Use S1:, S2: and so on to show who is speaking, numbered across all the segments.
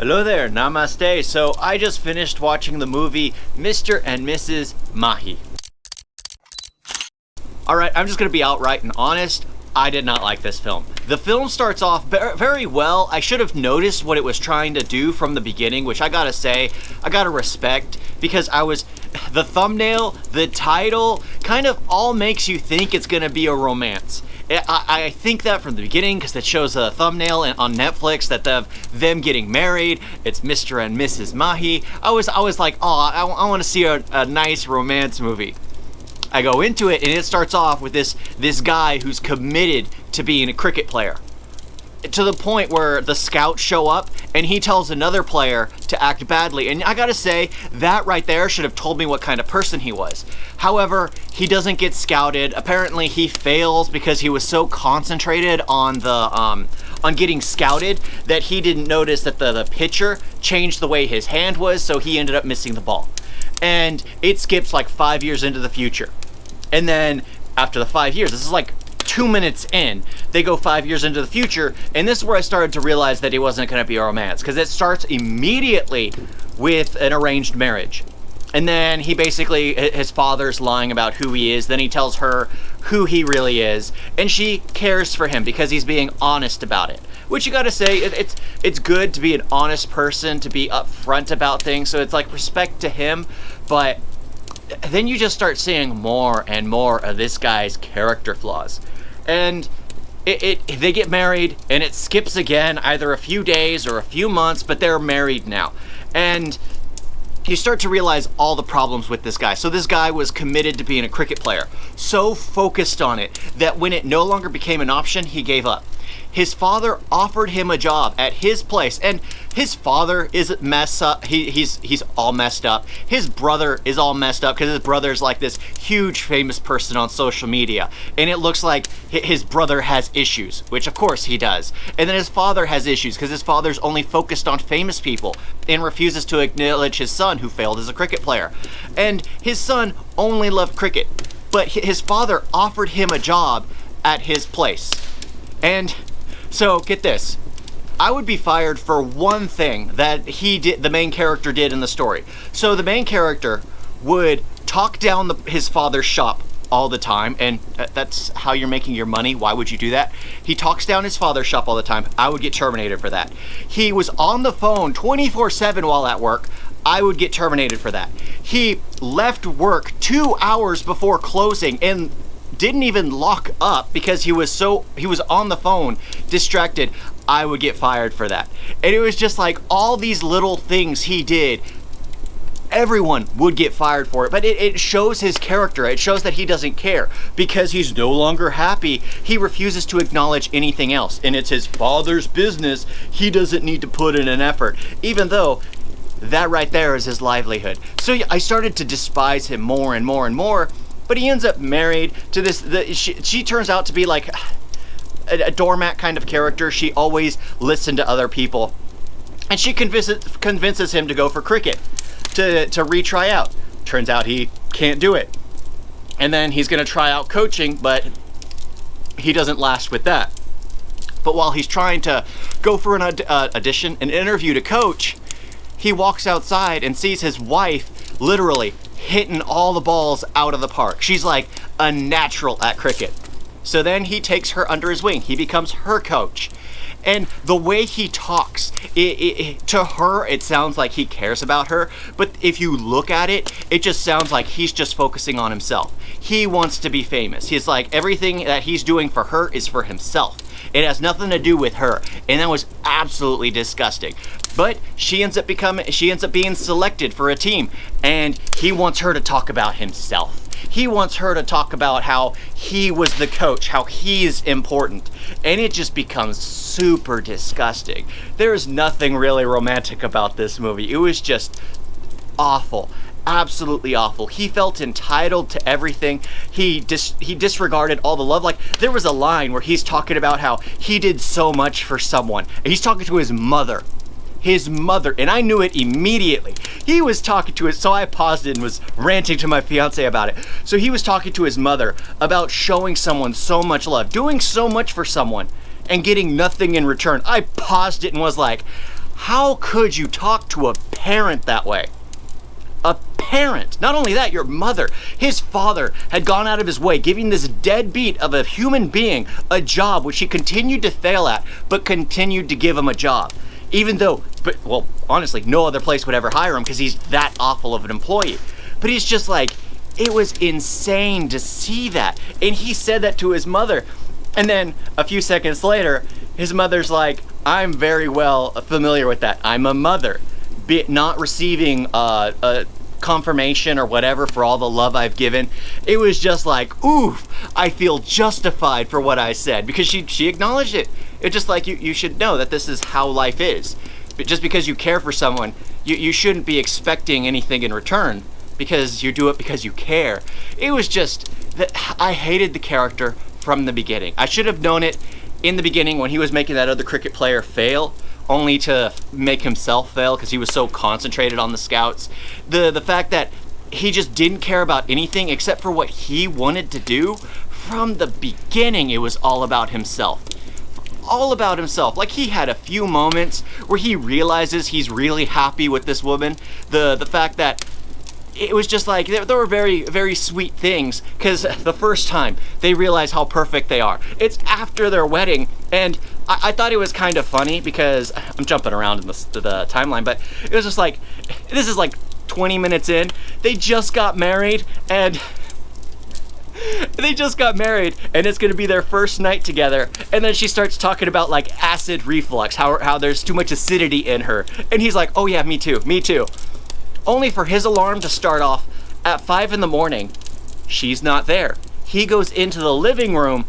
S1: Hello there, namaste. So I just finished watching the movie Mr. and Mrs. Mahi. Alright, I'm just gonna be outright and honest. I did not like this film. The film starts off very well. I should have noticed what it was trying to do from the beginning, which I gotta say, I gotta respect, because the thumbnail, the title, kind of all makes you think it's gonna be a romance. I think that from the beginning, because it shows a thumbnail on Netflix that them getting married. It's Mr. and Mrs. Mahi. I was like, oh, I want to see a nice romance movie. I go into it and it starts off with this guy who's committed to being a cricket player, to the point where the scouts show up and he tells another player to act badly. And I gotta say, that right there should have told me what kind of person he was. However, he doesn't get scouted. Apparently he fails because he was so concentrated on getting scouted that he didn't notice that the pitcher changed the way his hand was, so he ended up missing the ball. And it skips like 5 years into the future. And then after the 5 years, this is like 2 minutes in, they go 5 years into the future, and this is where I started to realize that it wasn't going to be a romance, because it starts immediately with an arranged marriage. And then his father's lying about who he is, then he tells her who he really is, and she cares for him because he's being honest about it. Which you gotta say, it's good to be an honest person, to be upfront about things, so it's like respect to him, but then you just start seeing more and more of this guy's character flaws. And they get married, and it skips again, either a few days or a few months, but they're married now. And you start to realize all the problems with this guy. So this guy was committed to being a cricket player, so focused on it that when it no longer became an option, he gave up. His father offered him a job at his place, and his father is messed up. He's all messed up. His brother is all messed up because his brother's like this huge famous person on social media, and it looks like his brother has issues, which of course he does. And then his father has issues because his father's only focused on famous people and refuses to acknowledge his son who failed as a cricket player. And his son only loved cricket, but his father offered him a job at his place. And so get this, I would be fired for one thing that the main character did in the story. So the main character would talk down his father's shop all the time, and that's how you're making your money. Why would you do that? He talks down his father's shop all the time. I would get terminated for that. He was on the phone 24/7 while at work. I would get terminated for that. He left work 2 hours before closing and didn't even lock up because he was on the phone distracted. I would get fired for that. And it was just like all these little things he did, everyone would get fired for it. But it shows his character. It shows that he doesn't care because he's no longer happy. He refuses to acknowledge anything else, and it's his father's business. He doesn't need to put in an effort, even though that right there is his livelihood. So I started to despise him more and more and more. But he ends up married to this. She turns out to be like a doormat kind of character. She always listened to other people, and she convinces him to go for cricket, to retry out. Turns out he can't do it, and then he's going to try out coaching, but he doesn't last with that. But while he's trying to go for an interview to coach, he walks outside and sees his wife literally hitting all the balls out of the park. She's like a natural at cricket. So then he takes her under his wing. He becomes her coach. And the way he talks, to her, it sounds like he cares about her. But if you look at it, it just sounds like he's just focusing on himself. He wants to be famous. He's like, everything that he's doing for her is for himself. It has nothing to do with her. And that was absolutely disgusting. But she ends up being selected for a team, and he wants her to talk about himself. He wants her to talk about how he was the coach, how he's important, and it just becomes super disgusting. There is nothing really romantic about this movie. It was just awful. Absolutely awful. He felt entitled to everything. He disregarded all the love. Like, there was a line where he's talking about how he did so much for someone, and he's talking to his mother, and I knew it immediately. He was talking to so I paused it and was ranting to my fiance about it. So he was talking to his mother about showing someone so much love, doing so much for someone, and getting nothing in return. I paused it and was like, How could you talk to a parent that way? A parent. Not only that, your mother, his father, had gone out of his way, giving this deadbeat of a human being a job which he continued to fail at, but continued to give him a job. Even though, well, honestly, no other place would ever hire him because he's that awful of an employee. But he's just like, it was insane to see that. And he said that to his mother. And then a few seconds later, his mother's like, I'm very well familiar with that. I'm a mother. Not receiving a confirmation or whatever for all the love I've given. It was just like, oof, I feel justified for what I said, because she acknowledged it. It's just like, you should know that this is how life is. But just because you care for someone, you shouldn't be expecting anything in return, because you do it because you care. It was just that I hated the character from the beginning. I should have known it in the beginning when he was making that other cricket player fail, only to make himself fail because he was so concentrated on the scouts. The fact that he just didn't care about anything except for what he wanted to do. From the beginning, it was all about himself. All about himself. Like, he had a few moments where he realizes he's really happy with this woman. The fact that it was just like, there were very, very sweet things, because the first time they realize how perfect they are, it's after their wedding. And I thought it was kind of funny, because I'm jumping around in the timeline, but it was just like, this is like 20 minutes in, they just got married, and it's gonna be their first night together, and then she starts talking about like acid reflux, how there's too much acidity in her, and he's like, oh yeah, me too. Only for his alarm to start off at 5 in the morning. She's not there. He goes into the living room.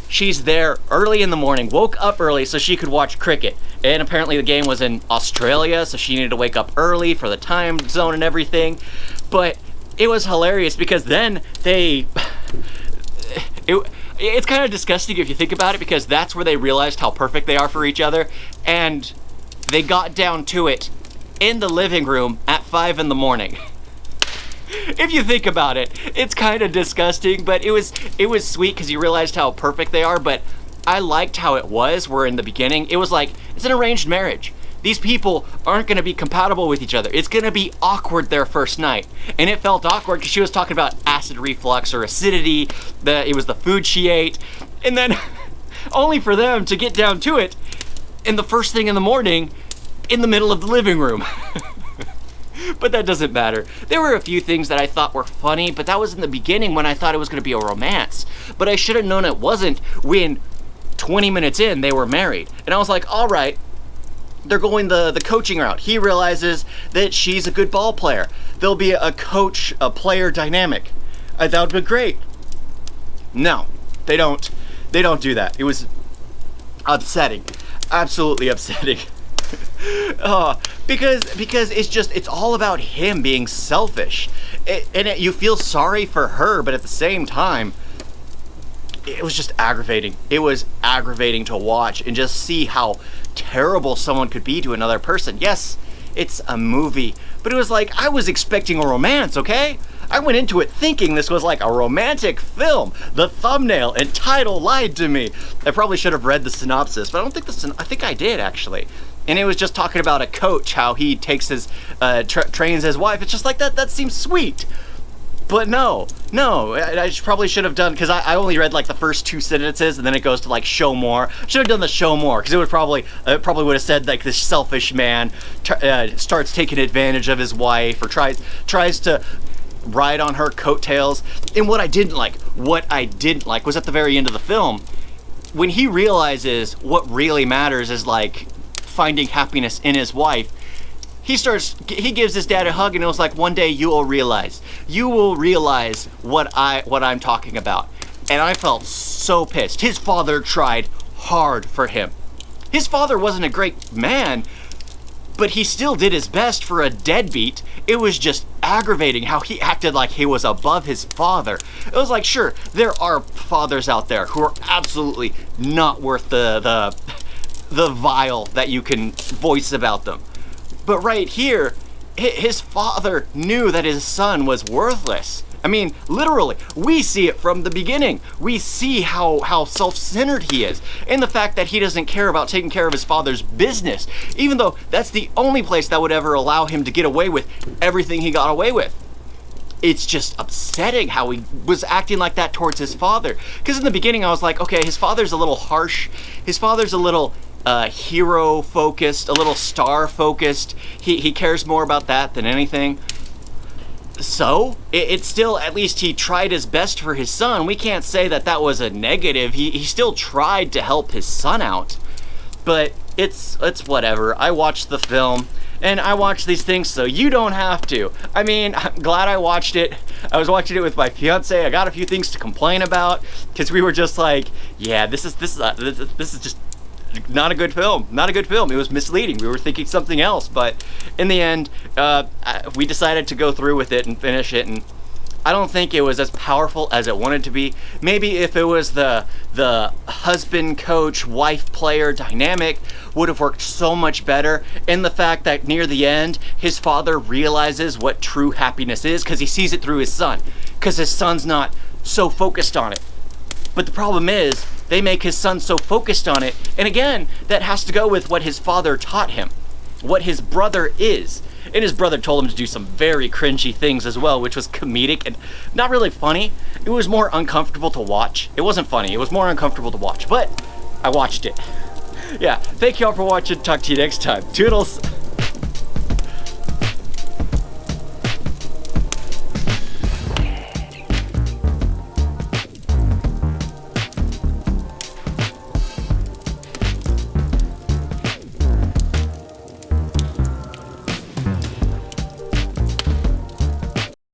S1: She's there early in the morning, woke up early so she could watch cricket. And apparently the game was in Australia, so she needed to wake up early for the time zone and everything. But it was hilarious because then it's kind of disgusting if you think about it, because that's where they realized how perfect they are for each other. And they got down to it in the living room at 5 in the morning. If you think about it, it's kind of disgusting, but it was sweet because you realized how perfect they are. But I liked how it was, where in the beginning, it was like, it's an arranged marriage. These people aren't going to be compatible with each other. It's going to be awkward their first night. And it felt awkward because she was talking about acid reflux or acidity, it was the food she ate, and then only for them to get down to it in the first thing in the morning, in the middle of the living room. But that doesn't matter. There were a few things that I thought were funny, but that was in the beginning when I thought it was going to be a romance. But I should have known it wasn't when 20 minutes in they were married. And I was like, all right, they're going the coaching route. He realizes that she's a good ball player. There'll be a player dynamic. I thought it would be great. No, they don't do that. It was upsetting. Absolutely upsetting. Because it's all about him being selfish, you feel sorry for her, but at the same time, it was just aggravating. It was aggravating to watch and just see how terrible someone could be to another person. Yes, it's a movie, but it was like, I was expecting a romance, okay? I went into it thinking this was like a romantic film. The thumbnail and title lied to me. I probably should have read the synopsis, but I don't think I think I did, actually. And it was just talking about a coach, how he takes his, trains his wife. It's just like, that seems sweet. But no, I probably should have done, because I only read like the first 2 sentences, and then it goes to like show more. Should have done the show more, because it probably would have said like this selfish man starts taking advantage of his wife, or tries to ride on her coattails. And what I didn't like was at the very end of the film, when he realizes what really matters is like finding happiness in his wife. He gives his dad a hug, and it was like, one day you will realize what I'm talking about. And I felt so pissed. His father tried hard for him. His father wasn't a great man, but he still did his best for a deadbeat. It was just aggravating how he acted like he was above his father. It was like, sure, there are fathers out there who are absolutely not worth the vile that you can voice about them. But right here, his father knew that his son was worthless. I mean, literally, we see it from the beginning. We see how self-centered he is, and the fact that he doesn't care about taking care of his father's business, even though that's the only place that would ever allow him to get away with everything he got away with. It's just upsetting how he was acting like that towards his father. Because in the beginning I was like, okay, his father's a little harsh. His father's a little hero focused, a little star focused. He cares more about that than anything. So it's still, at least he tried his best for his son. We can't say that that was a negative. He still tried to help his son out. But it's whatever. I watched the film. And I watch these things so you don't have to. I mean, I'm glad I watched it. I was watching it with my fiance. I got a few things to complain about because we were just like, yeah, this is just not a good film. Not a good film. It was misleading. We were thinking something else, but in the end, we decided to go through with it and finish it. And I don't think it was as powerful as it wanted to be. Maybe if it was the husband, coach, wife, player dynamic would have worked so much better. And the fact that near the end, his father realizes what true happiness is because he sees it through his son, because his son's not so focused on it. But the problem is, they make his son so focused on it. And again, that has to go with what his father taught him, what his brother is. And his brother told him to do some very cringy things as well, which was comedic and not really funny. It was more uncomfortable to watch. It wasn't funny, it was more uncomfortable to watch, but I watched it. Yeah, thank y'all for watching. Talk to you next time. Toodles!